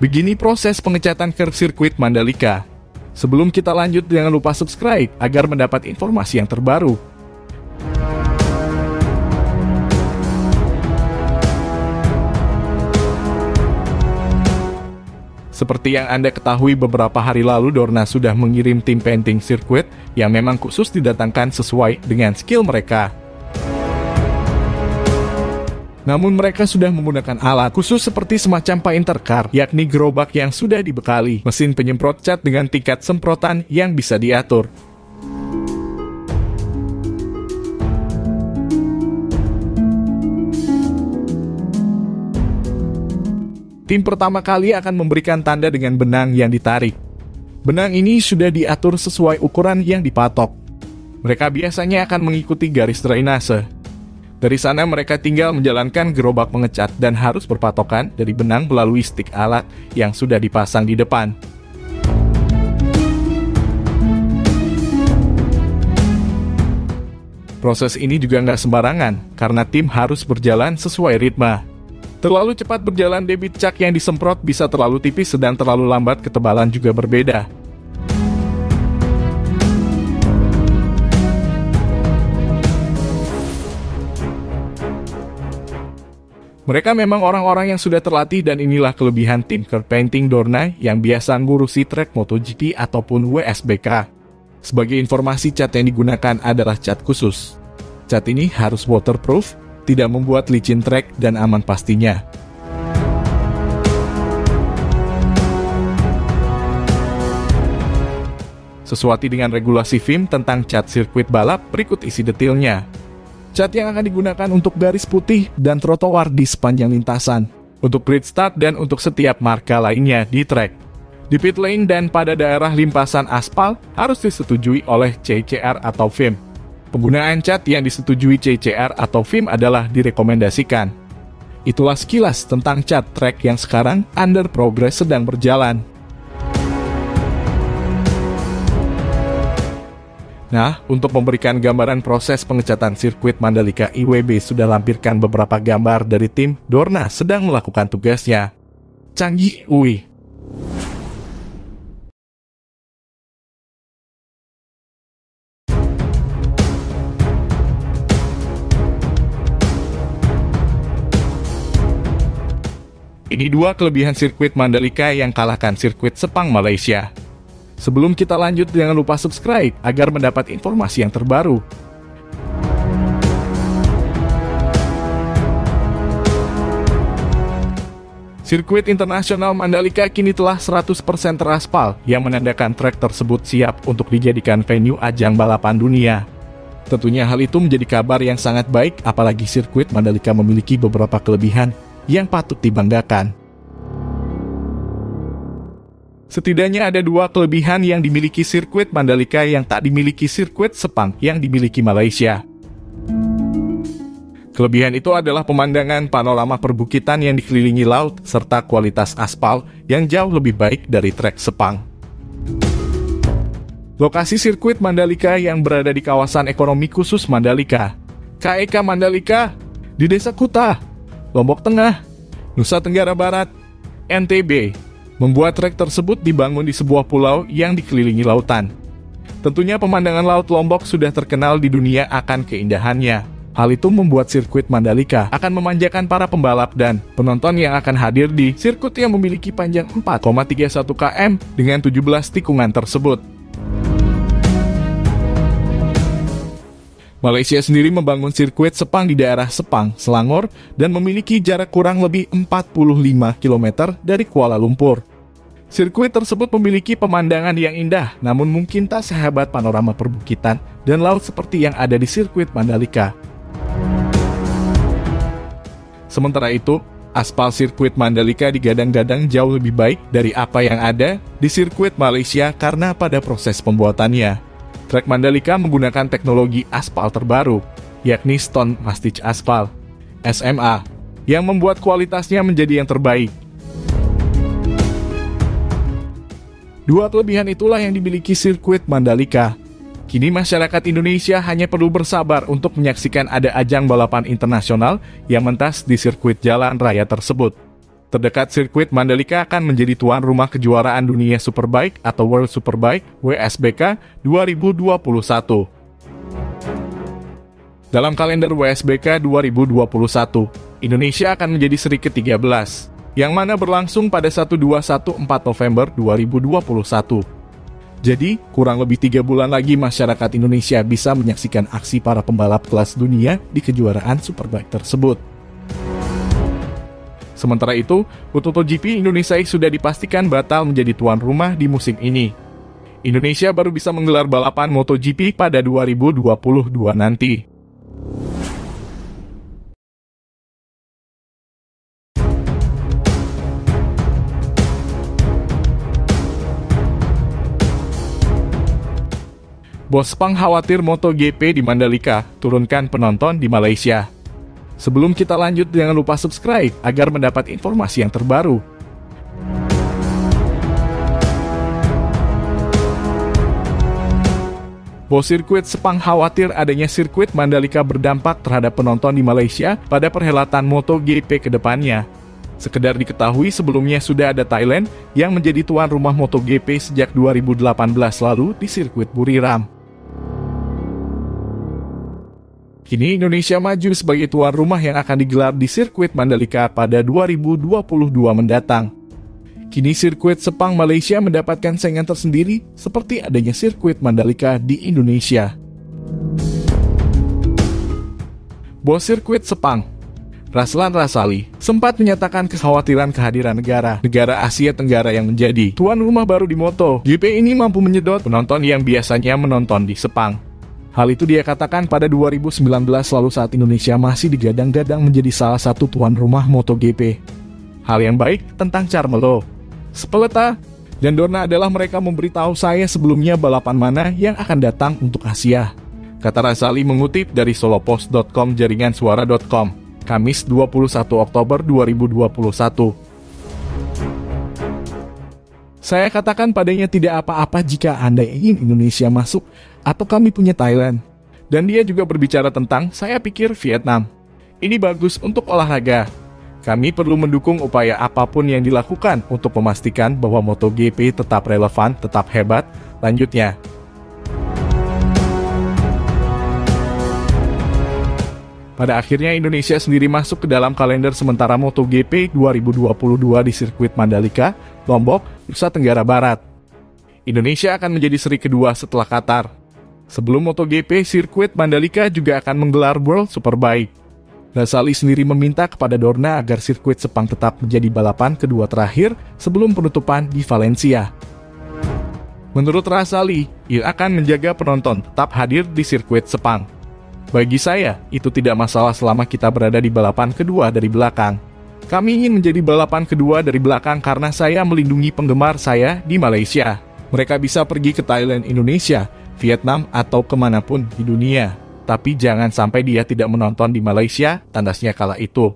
Begini proses pengecatan ke sirkuit Mandalika. Sebelum kita lanjut, jangan lupa subscribe agar mendapat informasi yang terbaru. Seperti yang Anda ketahui, beberapa hari lalu Dorna sudah mengirim tim painting sirkuit yang memang khusus didatangkan sesuai dengan skill mereka. Namun mereka sudah menggunakan alat khusus seperti semacam painter car, yakni gerobak yang sudah dibekali mesin penyemprot cat dengan tingkat semprotan yang bisa diatur. Tim pertama kali akan memberikan tanda dengan benang yang ditarik. Benang ini sudah diatur sesuai ukuran yang dipatok. Mereka biasanya akan mengikuti garis drainase. Dari sana mereka tinggal menjalankan gerobak pengecat dan harus berpatokan dari benang melalui stik alat yang sudah dipasang di depan. Proses ini juga nggak sembarangan karena tim harus berjalan sesuai ritme. Terlalu cepat berjalan, debit cat yang disemprot bisa terlalu tipis, sedang terlalu lambat ketebalan juga berbeda. Mereka memang orang-orang yang sudah terlatih dan inilah kelebihan tim car painting Dorna yang biasa ngurusi trek MotoGP ataupun WSBK. Sebagai informasi, cat yang digunakan adalah cat khusus. Cat ini harus waterproof, tidak membuat licin trek dan aman pastinya. Sesuai dengan regulasi FIM tentang cat sirkuit balap, berikut isi detailnya. Cat yang akan digunakan untuk garis putih dan trotoar di sepanjang lintasan, untuk grid start dan untuk setiap marka lainnya di trek. Di pit lane dan pada daerah limpasan aspal harus disetujui oleh CCR atau FIM. Penggunaan cat yang disetujui CCR atau FIM adalah direkomendasikan. Itulah sekilas tentang cat trek yang sekarang under progress sedang berjalan. Nah, untuk memberikan gambaran proses pengecatan sirkuit Mandalika, IWB sudah lampirkan beberapa gambar dari tim Dorna sedang melakukan tugasnya. Canggih, Uwi. Ini dua kelebihan sirkuit Mandalika yang kalahkan sirkuit Sepang Malaysia. Sebelum kita lanjut, jangan lupa subscribe agar mendapat informasi yang terbaru. Sirkuit internasional Mandalika kini telah 100% teraspal, yang menandakan trek tersebut siap untuk dijadikan venue ajang balapan dunia. Tentunya hal itu menjadi kabar yang sangat baik, apalagi sirkuit Mandalika memiliki beberapa kelebihan yang patut dibanggakan. Setidaknya ada dua kelebihan yang dimiliki sirkuit Mandalika yang tak dimiliki sirkuit Sepang yang dimiliki Malaysia. Kelebihan itu adalah pemandangan panorama perbukitan yang dikelilingi laut serta kualitas aspal yang jauh lebih baik dari trek Sepang. Lokasi sirkuit Mandalika yang berada di kawasan ekonomi khusus Mandalika, KEK Mandalika, di Desa Kuta, Lombok Tengah, Nusa Tenggara Barat, NTB, membuat trek tersebut dibangun di sebuah pulau yang dikelilingi lautan. Tentunya pemandangan Laut Lombok sudah terkenal di dunia akan keindahannya. Hal itu membuat sirkuit Mandalika akan memanjakan para pembalap dan penonton yang akan hadir di sirkuit yang memiliki panjang 4,31 km dengan 17 tikungan tersebut. Malaysia sendiri membangun sirkuit Sepang di daerah Sepang, Selangor, dan memiliki jarak kurang lebih 45 km dari Kuala Lumpur. Sirkuit tersebut memiliki pemandangan yang indah, namun mungkin tak sehebat panorama perbukitan dan laut seperti yang ada di sirkuit Mandalika. Sementara itu, aspal sirkuit Mandalika digadang-gadang jauh lebih baik dari apa yang ada di sirkuit Malaysia karena pada proses pembuatannya, trek Mandalika menggunakan teknologi aspal terbaru, yakni Stone Mastic Aspal, SMA, yang membuat kualitasnya menjadi yang terbaik. Dua kelebihan itulah yang dimiliki sirkuit Mandalika. Kini masyarakat Indonesia hanya perlu bersabar untuk menyaksikan ada ajang balapan internasional yang mentas di sirkuit jalan raya tersebut. terdekat sirkuit Mandalika akan menjadi tuan rumah kejuaraan dunia Superbike atau World Superbike WSBK 2021. Dalam kalender WSBK 2021, Indonesia akan menjadi seri ke-13, yang mana berlangsung pada 1-2-1-4 November 2021. Jadi, kurang lebih 3 bulan lagi masyarakat Indonesia bisa menyaksikan aksi para pembalap kelas dunia di kejuaraan Superbike tersebut. Sementara itu, MotoGP Indonesia sudah dipastikan batal menjadi tuan rumah di musim ini. Indonesia baru bisa menggelar balapan MotoGP pada 2022 nanti. Bos Sepang khawatir MotoGP di Mandalika, turunkan penonton di Malaysia. Sebelum kita lanjut, jangan lupa subscribe agar mendapat informasi yang terbaru. Bos sirkuit Sepang khawatir adanya sirkuit Mandalika berdampak terhadap penonton di Malaysia pada perhelatan MotoGP ke depannya. Sekedar diketahui sebelumnya sudah ada Thailand yang menjadi tuan rumah MotoGP sejak 2018 lalu di sirkuit Buriram. Kini Indonesia maju sebagai tuan rumah yang akan digelar di sirkuit Mandalika pada 2022 mendatang. Kini sirkuit Sepang Malaysia mendapatkan saingan tersendiri seperti adanya sirkuit Mandalika di Indonesia. Bos sirkuit Sepang, Raslan Rasali, sempat menyatakan kekhawatiran kehadiran negara Asia Tenggara yang menjadi tuan rumah baru di MotoGP ini mampu menyedot penonton yang biasanya menonton di Sepang. Hal itu dia katakan pada 2019 lalu saat Indonesia masih digadang-gadang menjadi salah satu tuan rumah MotoGP. Hal yang baik tentang Carmelo, Speleta, dan Dorna adalah mereka memberitahu saya sebelumnya balapan mana yang akan datang untuk Asia. Kata Rasali mengutip dari solopost.com jaringansuara.com, Kamis 21 Oktober 2021. Saya katakan padanya tidak apa-apa jika Anda ingin Indonesia masuk atau kami punya Thailand. Dan dia juga berbicara tentang saya pikir Vietnam. Ini bagus untuk olahraga. Kami perlu mendukung upaya apapun yang dilakukan untuk memastikan bahwa MotoGP tetap relevan, tetap hebat. Lanjutnya. Pada akhirnya Indonesia sendiri masuk ke dalam kalender sementara MotoGP 2022 di sirkuit Mandalika, Lombok, Nusa Tenggara Barat. Indonesia akan menjadi seri kedua setelah Qatar. Sebelum MotoGP, sirkuit Mandalika juga akan menggelar World Superbike. Rasali sendiri meminta kepada Dorna agar sirkuit Sepang tetap menjadi balapan kedua terakhir sebelum penutupan di Valencia. Menurut Rasali, ia akan menjaga penonton tetap hadir di sirkuit Sepang. Bagi saya, itu tidak masalah selama kita berada di balapan kedua dari belakang. Kami ingin menjadi balapan kedua dari belakang karena saya melindungi penggemar saya di Malaysia. Mereka bisa pergi ke Thailand, Indonesia, Vietnam, atau kemanapun di dunia. Tapi jangan sampai dia tidak menonton di Malaysia, tandasnya kala itu.